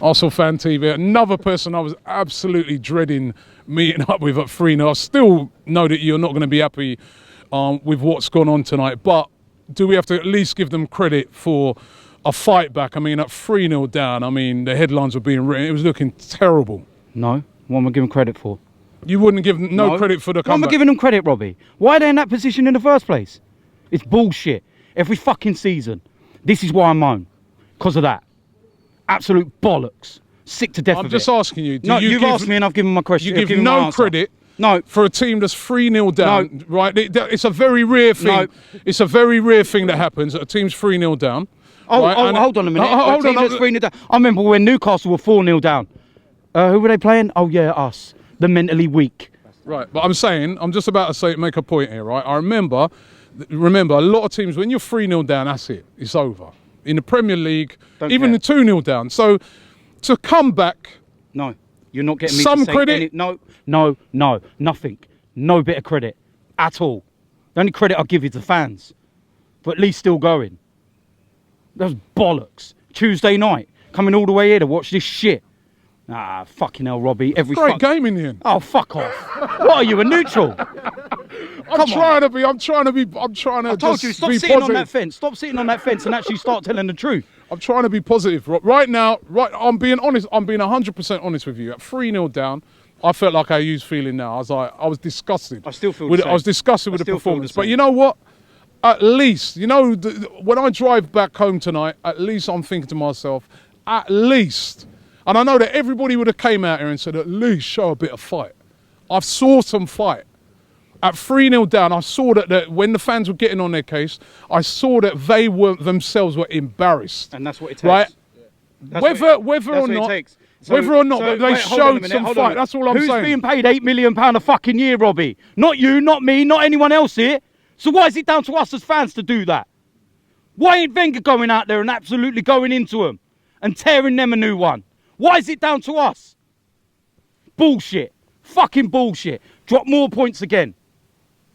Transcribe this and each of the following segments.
ArsenalFanTV, another person I was absolutely dreading meeting up with at 3-0. I still know that you're not going to be happy with what's gone on tonight, but do we have to at least give them credit for a fight back? I mean, at 3-0 down, I mean, the headlines were being written. It was looking terrible. No, what am I giving credit for? You wouldn't give them no credit for the comeback? Why am I giving them credit, Robbie? Why are they in that position in the first place? It's bullshit. Every fucking season. This is why I'm on. Because of that. Absolute bollocks. Sick to death of it. I'm just asking you. You've asked me and I've given my question. You give no credit for a team that's 3-0 down, right? It's a very rare thing. It's a very rare thing that happens that a team's 3-0 down. Hold on a minute. Hold on. 3-0 down. I remember when Newcastle were 4-0 down. Who were they playing? Oh, yeah, us. The mentally weak. Right, but I'm just about to make a point here, right? I remember a lot of teams, when you're 3-0 down, that's it. It's over. In the Premier League, even the 2-0 down. So to come back... No, you're not getting me some to say credit? No, nothing. No bit of credit at all. The only credit I'll give you to the fans. But at least still going. Those bollocks. Tuesday night, coming all the way here to watch this shit. Ah, fucking hell, Robbie. Great game in the end. Oh, fuck off. What are you, a neutral? I'm trying to be. I told you, stop sitting on that fence. Stop sitting on that fence and actually start telling the truth. I'm trying to be positive. Right now, I'm being honest. I'm being 100% honest with you. At 3-0 down, I felt like I was feeling now. I was disgusted. I still feel the same. I was disgusted with the performance. But you know what? At least, when I drive back home tonight, at least I'm thinking to myself, at least... And I know that everybody would have came out here and said, at least show a bit of fight. I saw some fight. At 3-0 down, I saw that when the fans were getting on their case, I saw that they themselves were embarrassed. And that's what it takes. Right? Yeah. Whether or not they showed some fight, that's all I'm saying. Who's being paid £8 million a fucking year, Robbie? Not you, not me, not anyone else here. So why is it down to us as fans to do that? Why ain't Wenger going out there and absolutely going into them and tearing them a new one? Why is it down to us? Bullshit. Fucking bullshit. Drop more points again.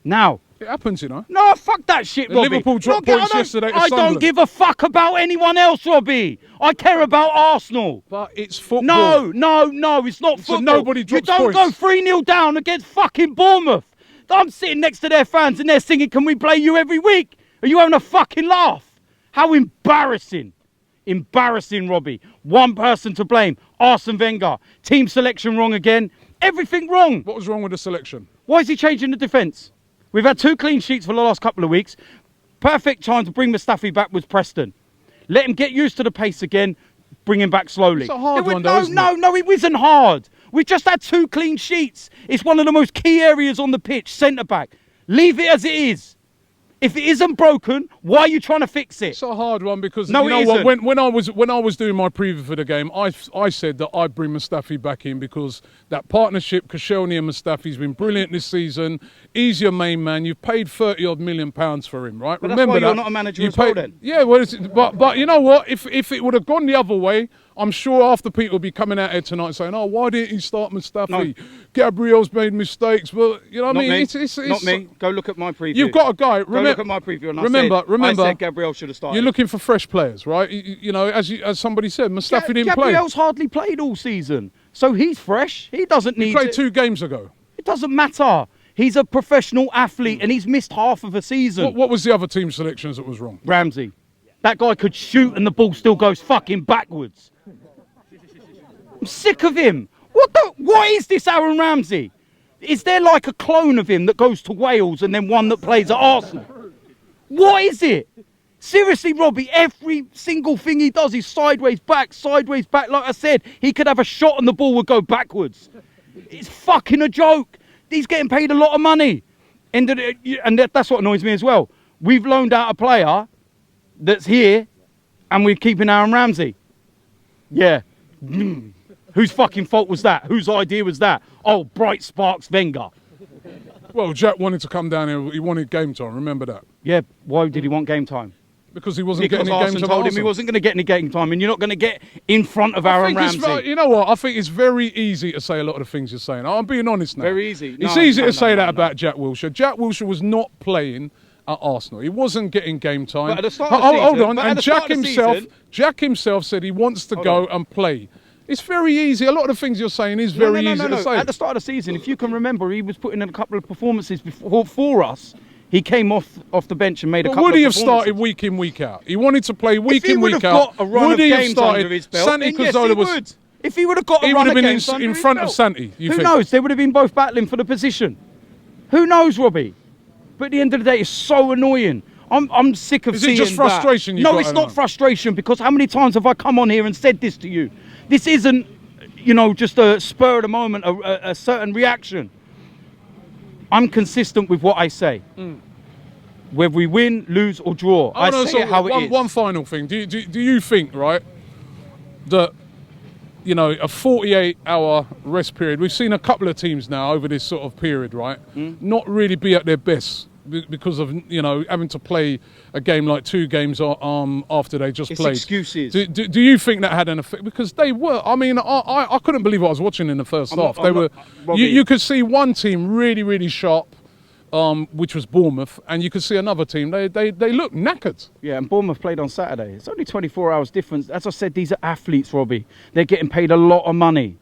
Now. It happens, No, fuck that shit, Robbie. Liverpool dropped points yesterday to I don't give a fuck about anyone else, Robbie. I care about Arsenal. But it's football. No, it's not football. So nobody drops points. You don't go 3-0 down against fucking Bournemouth. I'm sitting next to their fans and they're singing, can we play you every week? Are you having a fucking laugh? How embarrassing. Embarrassing, Robbie. One person to blame. Arsene Wenger. Team selection wrong again. Everything wrong. What was wrong with the selection? Why is he changing the defence? We've had 2 clean sheets for the last couple of weeks. Perfect time to bring Mustafi back was Preston. Let him get used to the pace again. Bring him back slowly. It's a hard one, though, isn't it? No, it wasn't hard. We've just had 2 clean sheets. It's one of the most key areas on the pitch, centre-back. Leave it as it is. If it isn't broken, why are you trying to fix it? It's a hard one because no, you know what? When I was doing my preview for the game, I said that I'd bring Mustafi back in because that partnership, Koscielny and Mustafi's been brilliant this season. He's your main man. You've paid £30-odd million for him, right? But remember that's why you're not a manager as well then. Yeah, well, but you know what? If it would have gone the other way, I'm sure after people will be coming out here tonight saying, "Oh, why didn't he start Mustafi? No. Gabriel's made mistakes." Well, you know what I mean? It's not me. Go look at my preview. You've got a guy. Go look at my preview. And remember, I said Gabriel should have started. You're looking for fresh players, right? You know, as somebody said, Mustafi didn't play. Gabriel's hardly played all season, so he's fresh. He doesn't need. He played 2 games ago. It doesn't matter. He's a professional athlete, and he's missed half of a season. What was the other team selections that was wrong? Ramsey. That guy could shoot, and the ball still goes fucking backwards. I'm sick of him. What is this Aaron Ramsey? Is there like a clone of him that goes to Wales and then one that plays at Arsenal? What is it? Seriously, Robbie, every single thing he does is sideways back. Like I said, he could have a shot and the ball would go backwards. It's fucking a joke. He's getting paid a lot of money. And that's what annoys me as well. We've loaned out a player that's here and we're keeping Aaron Ramsey. Yeah. Whose fucking fault was that? Whose idea was that? Oh, bright sparks Wenger. Well, Jack wanted to come down here. He wanted game time. Remember that? Yeah. Why did he want game time? Because he wasn't getting any game time. Told him he wasn't going to get any game time, and you're not going to get in front of Aaron Ramsey. You know what? I think it's very easy to say a lot of the things you're saying. I'm being honest now. Very easy. It's easy to say that about Jack Wilshere. Jack Wilshere was not playing at Arsenal. He wasn't getting game time. But at the start of the season, hold on. And Jack himself said he wants to go and play. It's very easy. A lot of the things you're saying is very easy to say. At the start of the season, if you can remember, he was putting in a couple of performances for us. He came off the bench and made a couple of performances. Would he have started week in, week out? He wanted to play week in, week out. If he would have got a run of games under his belt, Santi then yes, Cazorla he was. would. If he would have got a run of games under his belt, in front of Santi. Who knows? They would have been both battling for the position. Who knows, Robbie? But at the end of the day, it's so annoying. I'm sick of seeing that. Is it just frustration? No, it's not frustration, because how many times have I come on here and said this to you? This isn't, you know, just a spur of the moment, a certain reaction. I'm consistent with what I say. Whether we win, lose or draw, I say it how it is. One final thing. Do you think, right, that, you know, a 48-hour rest period, we've seen a couple of teams now over this sort of period, right, not really be at their best because of, you know, having to play a game like 2 games after they just played. Excuses. Do you think that had an effect? Because they were. I mean, I couldn't believe what I was watching in the first half. You could see one team really, really sharp, which was Bournemouth, and you could see another team. They looked knackered. Yeah, and Bournemouth played on Saturday. It's only 24 hours difference. As I said, these are athletes, Robbie. They're getting paid a lot of money.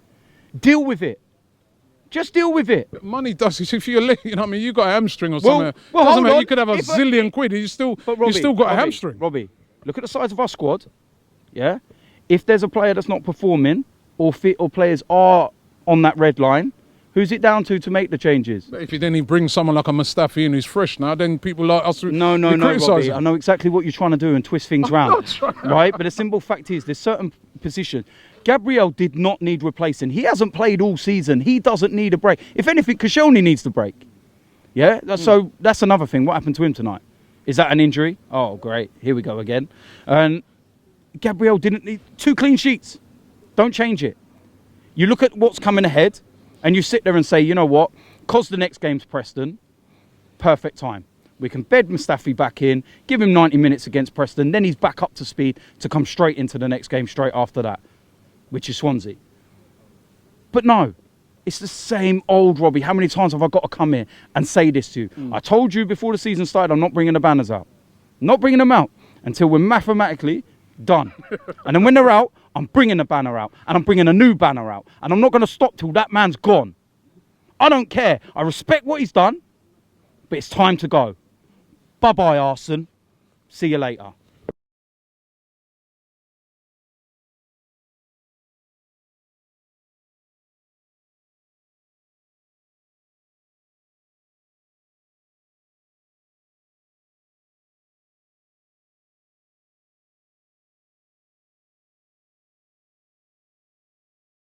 Deal with it. Just deal with it. Money does. If you're, you know, I mean, you got a hamstring or something. Well, doesn't matter. You could have a zillion quid. You still got a hamstring. Robbie, look at the size of our squad. Yeah. If there's a player that's not performing, or fit, or players are on that red line, who's it down to make the changes? But if you then bring someone like a Mustafi in who's fresh now, then people like us. No, Robbie. I know exactly what you're trying to do and twist things round. Right? But the simple fact is, there's certain positions. Gabriel did not need replacing. He hasn't played all season. He doesn't need a break. If anything, Koscielny needs the break. Yeah? So that's another thing. What happened to him tonight? Is that an injury? Oh, great. Here we go again. And Gabriel didn't need 2 clean sheets. Don't change it. You look at what's coming ahead and you sit there and say, you know what? Because the next game's Preston, perfect time. We can bed Mustafi back in, give him 90 minutes against Preston, then he's back up to speed to come straight into the next game straight after that, which is Swansea. But no, it's the same old Robbie. How many times have I got to come here and say this to you? I told you before the season started, I'm not bringing the banners out. Not bringing them out until we're mathematically done. And then when they're out, I'm bringing the banner out. And I'm bringing a new banner out. And I'm not going to stop till that man's gone. I don't care. I respect what he's done. But it's time to go. Bye-bye, Arsen. See you later.